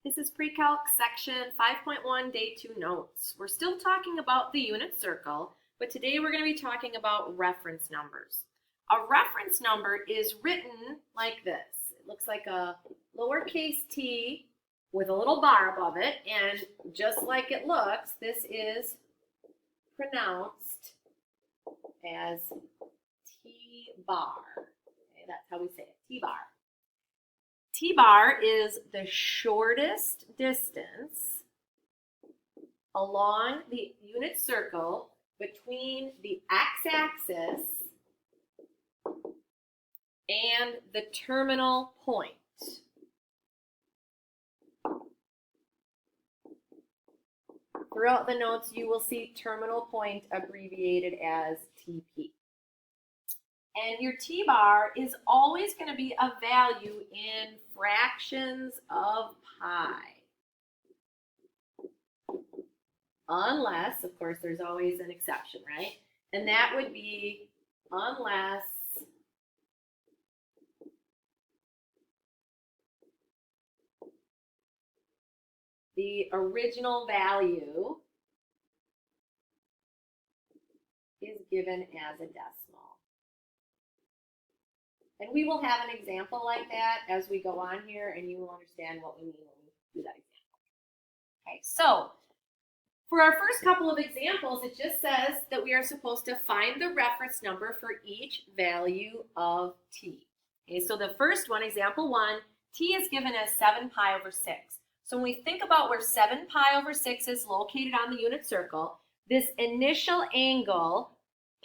This is Pre-Calc section 5.1 day 2 notes. We're still talking about the unit circle, but today we're going to be talking about reference numbers. A reference number is written like this. It looks like a lowercase t with a little bar above it, and just like it looks, this is pronounced as T-bar. Okay, that's how we say it, T-bar. T-bar is the shortest distance along the unit circle between the x-axis and the terminal point. Throughout the notes, you will see terminal point abbreviated as TP. And your T-bar is always going to be a value in fractions of pi. Unless, of course, there's always an exception, right? And that would be unless the original value is given as a decimal. And we will have an example like that as we go on here, and you will understand what we mean when we do that example. Okay, so for our first couple of examples, it just says that we are supposed to find the reference number for each value of t. Okay, so the first one, example 1, t is given as 7 pi over 6. So when we think about where 7 pi over 6 is located on the unit circle, this initial angle,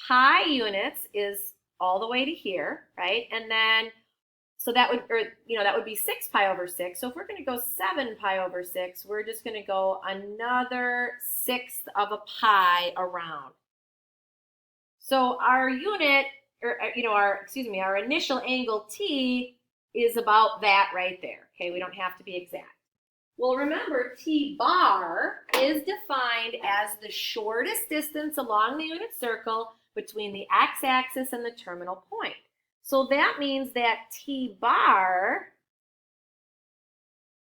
pi units, is all the way to here, right? And then, so that would, that would be 6 pi over 6. So if we're going to go 7 pi over 6, we're just going to go another 1/6 of a pi around. So our unit, our initial angle t is about that right there. Okay, we don't have to be exact. Well, remember, T-bar is defined as the shortest distance along the unit circle between the x-axis and the terminal point. So that means that T-bar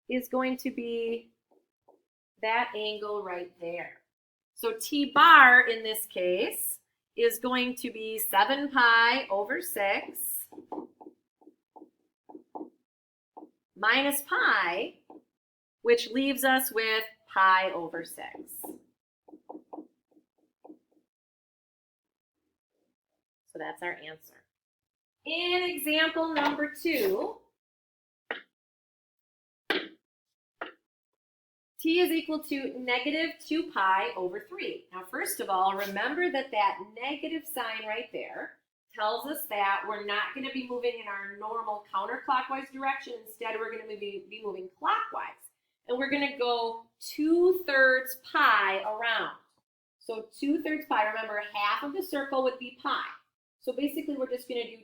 is going to be that angle right there. So T-bar in this case is going to be 7 pi over 6 minus pi, which leaves us with pi over 6. So that's our answer. In example number 2, t is equal to negative 2 pi over 3. Now, first of all, remember that that negative sign right there tells us that we're not going to be moving in our normal counterclockwise direction. Instead, we're going to be moving clockwise. And we're going to go 2/3 pi around. So 2/3 pi, remember, half of the circle would be pi. So basically, we're just going to do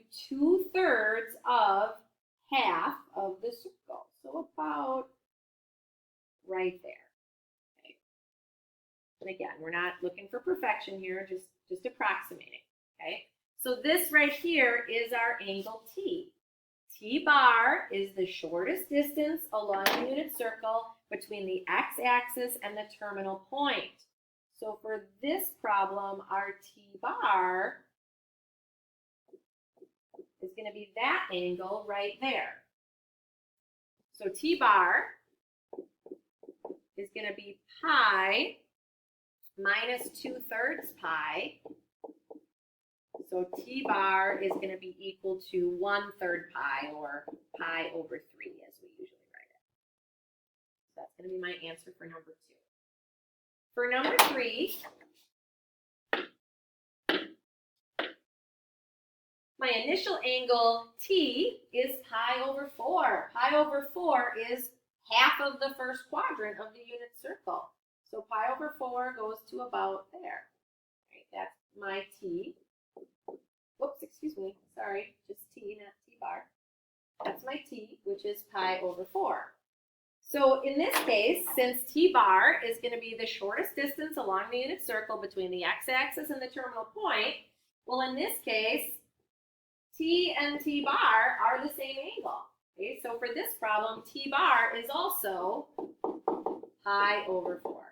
2/3 of half of the circle. So about right there. Okay. And again, we're not looking for perfection here, just approximating. Okay. So this right here is our angle T. T-bar is the shortest distance along the unit circle between the x-axis and the terminal point. So for this problem, our T-bar is going to be that angle right there. So T-bar is going to be pi minus 2/3 pi. So T-bar is going to be equal to 1/3 pi, or pi over 3 as we usually write it. So that's going to be my answer for number 2. For number 3, my initial angle T is pi over 4. Pi over 4 is half of the first quadrant of the unit circle. So pi over 4 goes to about there. Right, that's my T. Whoops, excuse me, sorry, just T, not T-bar. That's my T, which is pi over 4. So in this case, since T-bar is going to be the shortest distance along the unit circle between the x-axis and the terminal point, well, in this case, T and T-bar are the same angle. Okay, so for this problem, T-bar is also pi over 4,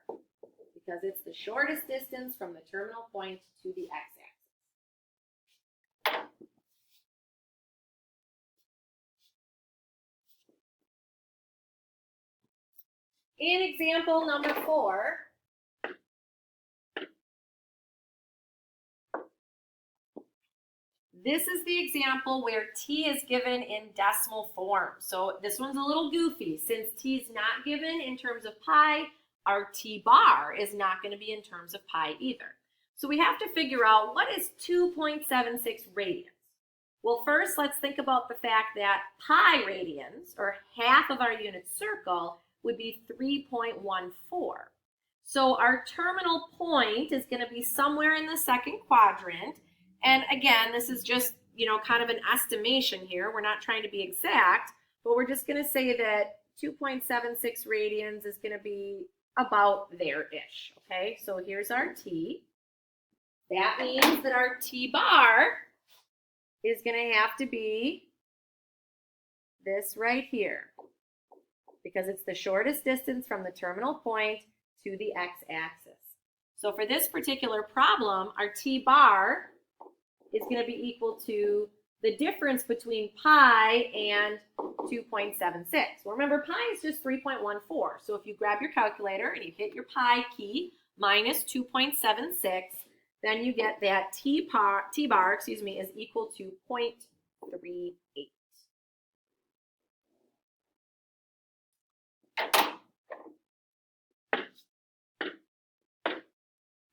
because it's the shortest distance from the terminal point to the x-axis. In example number 4, this is the example where t is given in decimal form. So this one's a little goofy. Since t is not given in terms of pi, our t bar is not going to be in terms of pi either. So we have to figure out, what is 2.76 radians? Well, first let's think about the fact that pi radians, or half of our unit circle, would be 3.14. So our terminal point is going to be somewhere in the second quadrant. And again, this is just, kind of an estimation here. We're not trying to be exact, but we're just going to say that 2.76 radians is going to be about there-ish. Okay, so here's our t. That means that our t bar is going to have to be this right here, because it's the shortest distance from the terminal point to the x-axis. So for this particular problem, our t bar is going to be equal to the difference between pi and 2.76. Well, remember, pi is just 3.14. So if you grab your calculator and you hit your pi key minus 2.76, then you get that t bar is equal to 0.38.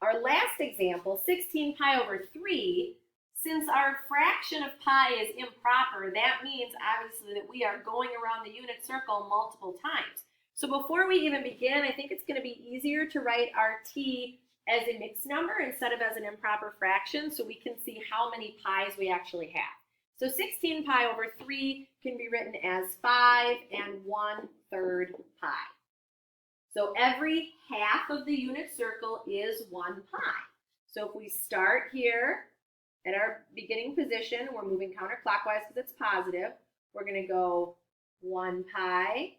Our last example, 16 pi over 3, since our fraction of pi is improper, that means obviously that we are going around the unit circle multiple times. So before we even begin, I think it's going to be easier to write our t as a mixed number instead of as an improper fraction, so we can see how many pi's we actually have. So 16 pi over 3 can be written as 5 1/3 pi. So every half of the unit circle is 1 pi. So if we start here at our beginning position, we're moving counterclockwise because it's positive. We're going to go 1 pi,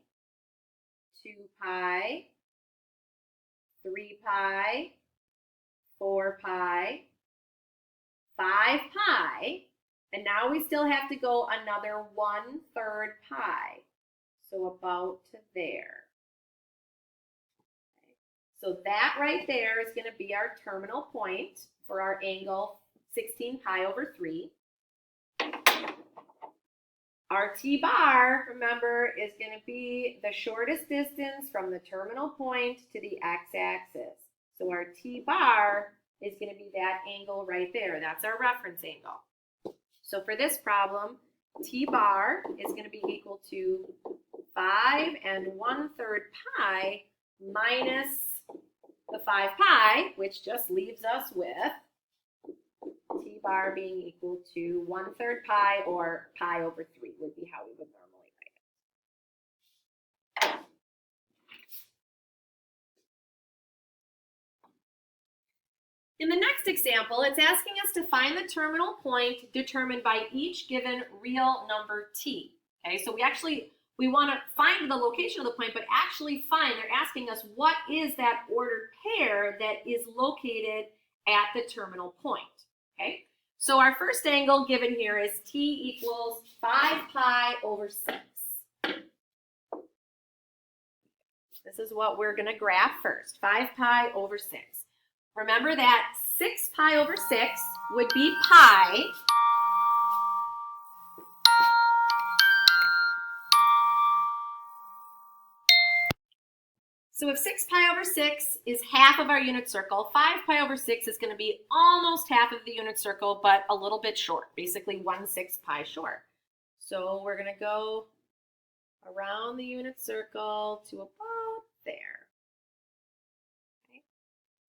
2 pi, 3 pi, 4 pi, 5 pi, and now we still have to go another 1/3 pi. So about to there. Okay. So that right there is going to be our terminal point for our angle 16 pi over 3. Our t bar, remember, is going to be the shortest distance from the terminal point to the x-axis. So our t bar is going to be that angle right there. That's our reference angle. So for this problem, t bar is going to be equal to 5 1/3 pi minus the 5 pi, which just leaves us with t bar being equal to 1/3 pi, or pi over 3 would be how we would normally write it. In the next example, it's asking us to find the terminal point determined by each given real number t. Okay, so we want to find the location of the point, but actually they're asking us what is that ordered pair that is located at the terminal point. Okay, so our first angle given here is t equals 5 pi over 6. This is what we're going to graph first, 5 pi over 6. Remember that 6 pi over 6 would be pi. So if 6 pi over 6 is half of our unit circle, 5 pi over 6 is going to be almost half of the unit circle, but a little bit short, basically 1/6 pi short. So we're going to go around the unit circle to about there. Okay.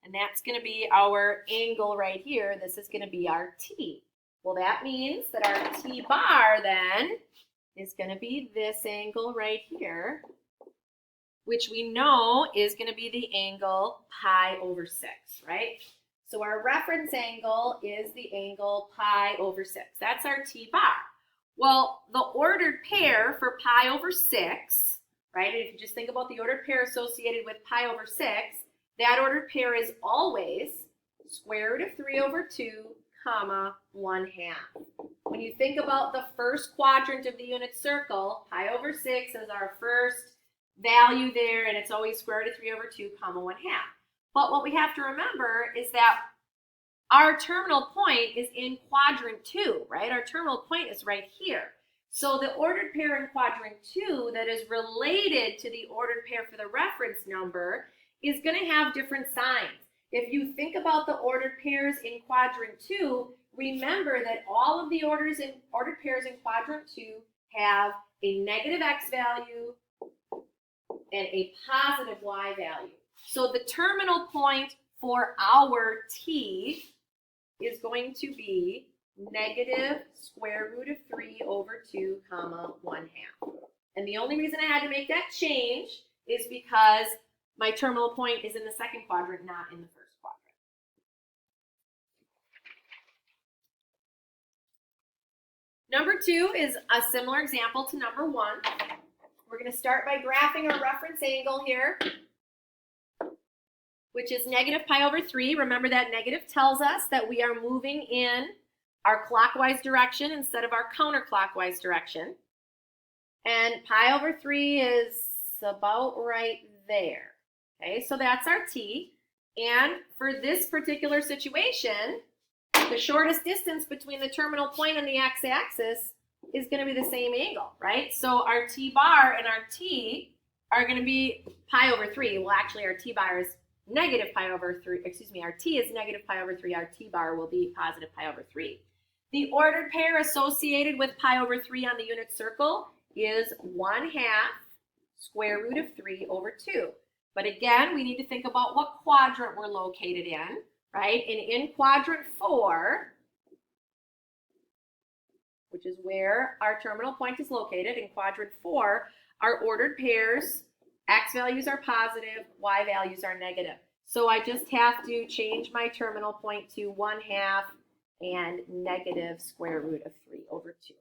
And that's going to be our angle right here. This is going to be our t. Well, that means that our t bar then is going to be this angle right here, which we know is going to be the angle pi over 6, right? So our reference angle is the angle pi over 6. That's our t bar. Well, the ordered pair for pi over 6, right? And if you just think about the ordered pair associated with pi over 6, that ordered pair is always square root of 3 over 2, comma, 1/2. When you think about the first quadrant of the unit circle, pi over 6 is our first value there, and it's always square root of 3 over 2, comma, 1/2. But what we have to remember is that our terminal point is in quadrant 2, right? Our terminal point is right here. So the ordered pair in quadrant 2 that is related to the ordered pair for the reference number is going to have different signs. If you think about the ordered pairs in quadrant 2, remember that all of the ordered pairs in quadrant 2 have a negative x value and a positive y value. So the terminal point for our t is going to be negative square root of 3 over 2, comma, 1/2. And the only reason I had to make that change is because my terminal point is in the second quadrant, not in the first quadrant. Number 2 is a similar example to number 1. We're going to start by graphing our reference angle here, which is negative pi over 3. Remember that negative tells us that we are moving in our clockwise direction instead of our counterclockwise direction. And pi over 3 is about right there. Okay, so that's our t. And for this particular situation, the shortest distance between the terminal point and the x-axis is going to be the same angle, right? So our t bar and our t are going to be pi over 3. Well, actually, our t bar is negative pi over 3. Excuse me, our t is negative pi over 3. Our t bar will be positive pi over 3. The ordered pair associated with pi over 3 on the unit circle is 1/2 square root of 3 over 2. But again, we need to think about what quadrant we're located in, right? And in quadrant 4, which is where our terminal point is located, in quadrant 4, our ordered pairs, x values are positive, y values are negative. So I just have to change my terminal point to 1/2 and negative square root of 3 over 2.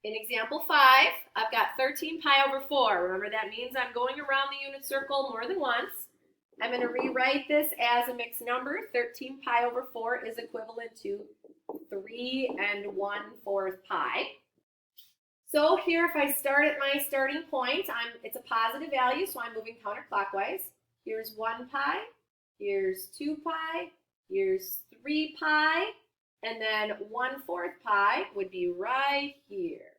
In example 5, I've got 13 pi over 4. Remember, that means I'm going around the unit circle more than once. I'm going to rewrite this as a mixed number. 13 pi over 4 is equivalent to 3 1/4 pi. So here, if I start at my starting point, it's a positive value, so I'm moving counterclockwise. Here's 1 pi, here's 2 pi, here's 3 pi, and then 1/4 pi would be right here,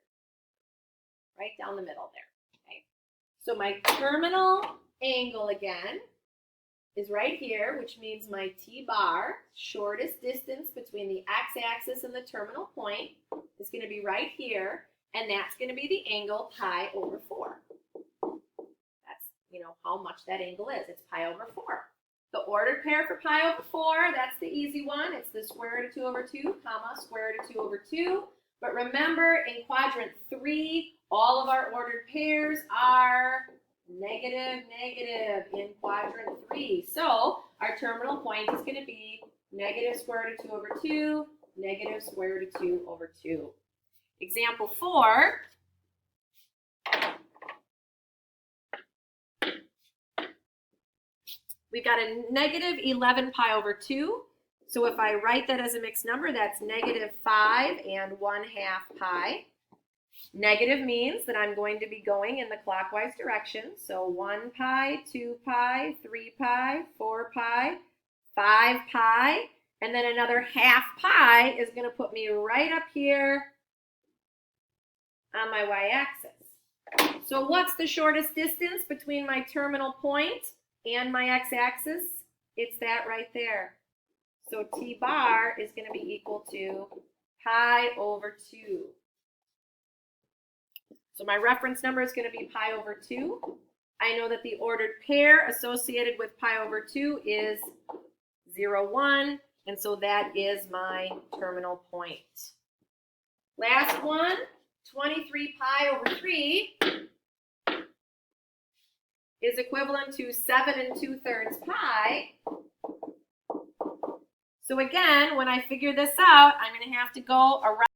right down the middle there. Okay. So my terminal angle again is right here, which means my t bar, shortest distance between the x-axis and the terminal point, is going to be right here, and that's going to be the angle pi over 4. That's, how much that angle is. It's pi over 4. The ordered pair for pi over 4, that's the easy one. It's the square root of 2 over 2, comma, square root of 2 over 2. But remember, in quadrant 3, all of our ordered pairs are negative in quadrant 3. So our terminal point is going to be negative square root of 2 over 2, negative square root of 2 over 2. Example 4. We've got a negative 11 pi over 2. So if I write that as a mixed number, that's negative 5 1/2 pi. Negative means that I'm going to be going in the clockwise direction. So 1 pi, 2 pi, 3 pi, 4 pi, 5 pi, and then another 1/2 pi is going to put me right up here on my y-axis. So what's the shortest distance between my terminal point and my x-axis? It's that right there. So t bar is going to be equal to pi over 2. So my reference number is going to be pi over 2. I know that the ordered pair associated with pi over 2 is 0, 1, and so that is my terminal point. Last one, 23 pi over 3 is equivalent to 7 2/3 pi. So again, when I figure this out, I'm going to have to go around